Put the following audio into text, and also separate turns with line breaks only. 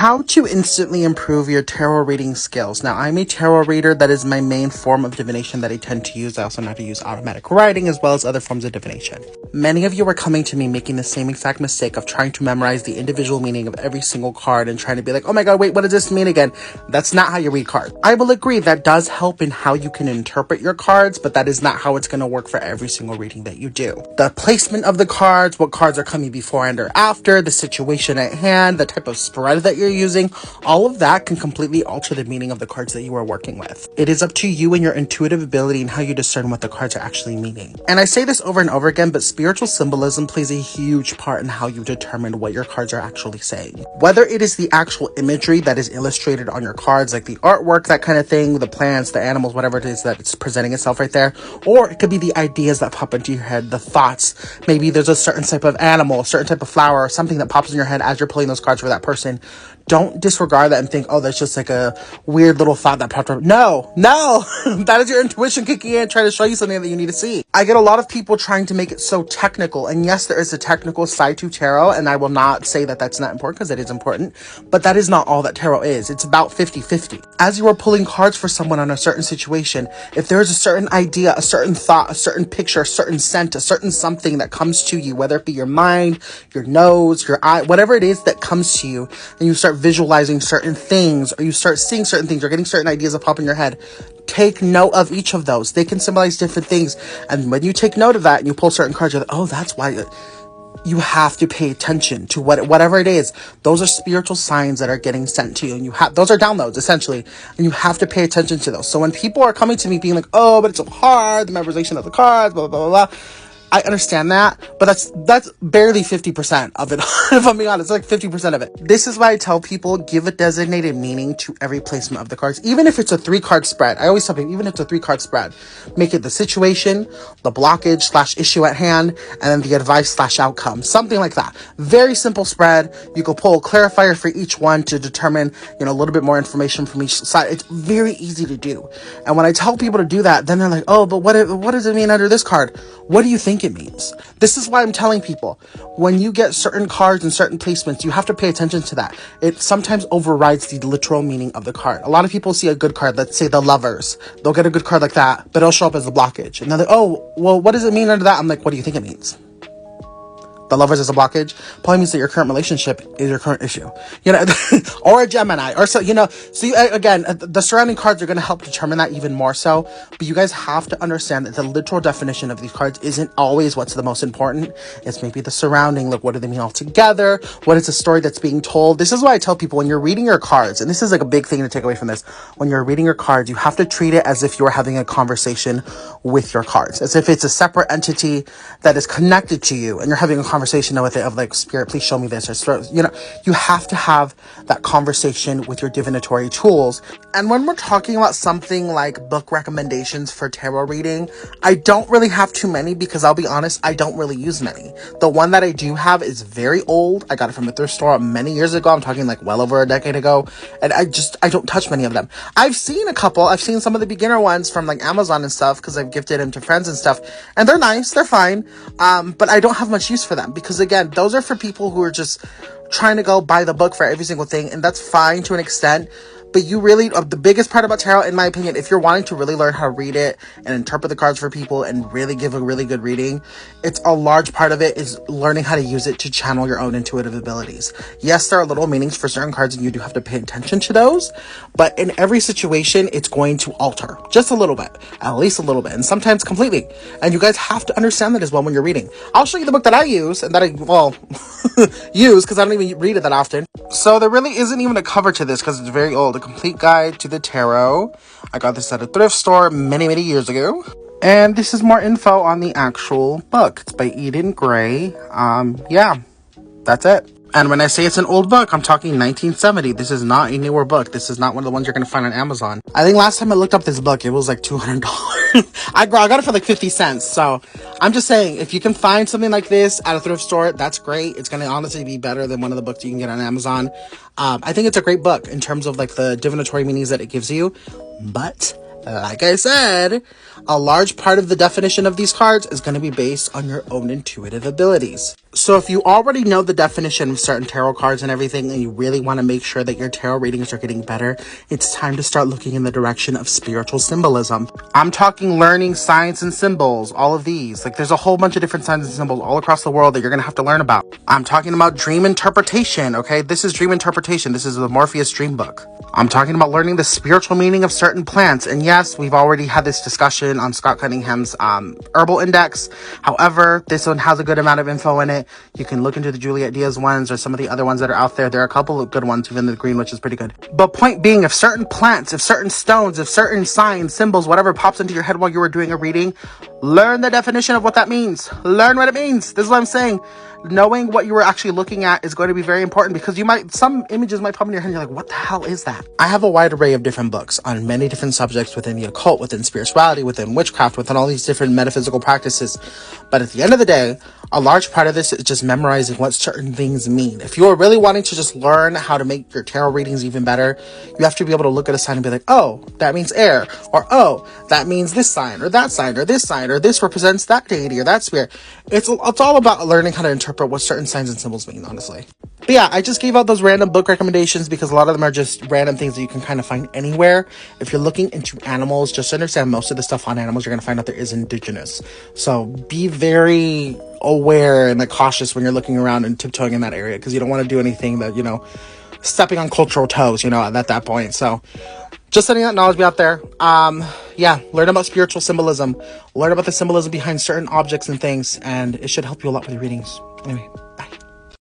How to instantly improve your tarot reading skills. Now, I'm a tarot reader. That is my main form of divination that I tend to use. I also know how to use automatic writing as well as other forms of divination. Many of you are coming to me making the same exact mistake of trying to memorize the individual meaning of every single card and trying to be like, oh my god, wait, what does this mean again? That's not how you read cards. I will agree that does help in how you can interpret your cards, but that is not how it's going to work for every single reading that you do. The placement of the cards, what cards are coming before and or after, the situation at hand, the type of spread that you're using, all of that can completely alter the meaning of the cards that you are working with. It is up to you and your intuitive ability and how you discern what the cards are actually meaning. And I say this over and over again, but spiritual symbolism plays a huge part in how you determine what your cards are actually saying. Whether it is the actual imagery that is illustrated on your cards, like the artwork, that kind of thing, the plants, the animals, whatever it is that it's presenting itself right there, or it could be the ideas that pop into your head, the thoughts. Maybe there's a certain type of animal, a certain type of flower, or something that pops in your head as you're pulling those cards for that person. Don't disregard that and think, oh, that's just like a weird little thought that popped up. No, that is your intuition kicking in, trying to show you something that you need to see. I get a lot of people trying to make it so technical. And yes, there is a technical side to tarot, and I will not say that that's not important because it is important, but that is not all that tarot is. It's about 50-50. As you are pulling cards for someone on a certain situation, if there is a certain idea, a certain thought, a certain picture, a certain scent, a certain something that comes to you, whether it be your mind, your nose, your eye, whatever it is that comes to you, and you start visualizing certain things, or you start seeing certain things, or getting certain ideas that pop in your head, take note of each of those. They can symbolize different things. And when you take note of that and you pull certain cards, you're like, oh, that's why. You have to pay attention to whatever it is. Those are spiritual signs that are getting sent to you, and those are downloads essentially, and you have to pay attention to those. So when people are coming to me being like, oh, but it's so hard, the memorization of the cards, blah blah blah blah, I understand that, but that's barely 50% of it. If I'm being honest, it's like 50% of it. This is why I tell people, give a designated meaning to every placement of the cards. Even if it's a 3-card spread, I always tell people, even if it's a 3-card spread, make it the situation, the blockage / issue at hand, and then the advice / outcome, something like that. Very simple spread. You can pull a clarifier for each one to determine, a little bit more information from each side. It's very easy to do. And when I tell people to do that, then they're like, oh, but what does it mean under this card? What do you think it means? This is why I'm telling people, when you get certain cards and certain placements, you have to pay attention to that. It sometimes overrides the literal meaning of the card. A lot of people see a good card, let's say the Lovers. They'll get a good card like that, but it'll show up as a blockage. And they're like, oh, well, what does it mean under that? I'm like, what do you think it means? The Lovers is a blockage probably means that your current relationship is your current issue, or a Gemini, or so, again, the surrounding cards are going to help determine that even more so, but you guys have to understand that the literal definition of these cards isn't always what's the most important. It's maybe the surrounding, like what do they mean all together? What is the story that's being told? This is why I tell people, when you're reading your cards, and this is like a big thing to take away from this, when you're reading your cards, you have to treat it as if you're having a conversation with your cards, as if it's a separate entity that is connected to you, and you're having a conversation with it of like, spirit, please show me this, or you have to have that conversation with your divinatory tools. And when we're talking about something like book recommendations for tarot reading, I don't really have too many, because I'll be honest, I don't really use many. The one that I do have is very old. I got it from a thrift store many years ago. I'm talking like well over a decade ago, and I don't touch many of them. I've seen a couple. I've seen some of the beginner ones from like Amazon and stuff, because I've gifted them to friends and stuff, and they're nice, they're fine, but I don't have much use for them, because again, those are for people who are just trying to go buy the book for every single thing, and that's fine to an extent. But you really, the biggest part about tarot, in my opinion, if you're wanting to really learn how to read it and interpret the cards for people and really give a really good reading, it's a large part of it is learning how to use it to channel your own intuitive abilities. Yes, there are little meanings for certain cards, and you do have to pay attention to those, but in every situation, it's going to alter just a little bit, at least a little bit, and sometimes completely. And you guys have to understand that as well when you're reading. I'll show you the book that I use, and that I, use, because I don't even read it that often. So there really isn't even a cover to this, because it's very old. A complete guide to the tarot. I got this at a thrift store many years ago. And this is more info on the actual book. It's by Eden Gray. Yeah, that's it. And when I say it's an old book, I'm talking 1970. This is not a newer book. This is not one of the ones you're going to find on Amazon. I think last time I looked up this book, it was like $200. I got it for like 50 cents. So I'm just saying, if you can find something like this at a thrift store, that's great. It's going to honestly be better than one of the books you can get on Amazon. I think it's a great book in terms of like the divinatory meanings that it gives you. But like I said, a large part of the definition of these cards is going to be based on your own intuitive abilities. So if you already know the definition of certain tarot cards and everything, and you really want to make sure that your tarot readings are getting better, it's time to start looking in the direction of spiritual symbolism. I'm talking learning signs and symbols, all of these. Like, there's a whole bunch of different signs and symbols all across the world that you're going to have to learn about. I'm talking about dream interpretation, okay? This is dream interpretation. This is the Morpheus Dream Book. I'm talking about learning the spiritual meaning of certain plants. And yes, we've already had this discussion on Scott Cunningham's Herbal Index. However, this one has a good amount of info in it. You can look into the Juliet Diaz ones or some of the other ones that are out there. There are a couple of good ones, even the green, which is pretty good. But point being, if certain plants, if certain stones, if certain signs, symbols, whatever pops into your head while you were doing a reading, learn the definition of what that means. Learn what it means. This is what I'm saying. Knowing what you were actually looking at is going to be very important, because some images might pop in your head and you're like, what the hell is that? I have a wide array of different books on many different subjects within the occult, within spirituality, within witchcraft, within all these different metaphysical practices. But at the end of the day, a large part of this is just memorizing what certain things mean. If you're really wanting to just learn how to make your tarot readings even better, you have to be able to look at a sign and be like, oh, that means air, or oh, that means this sign, or that sign, or this represents that deity or that spirit. It's all about learning how to interpret what certain signs and symbols mean, honestly. But yeah, I just gave out those random book recommendations because a lot of them are just random things that you can kind of find anywhere. If you're looking into animals, just understand most of the stuff on animals you're going to find out there is indigenous. So be very aware and cautious when you're looking around and tiptoeing in that area, because you don't want to do anything that, stepping on cultural toes, at that point. So just letting that knowledge be out there. Yeah, learn about spiritual symbolism, learn about the symbolism behind certain objects and things, and it should help you a lot with your readings. Anyway, bye.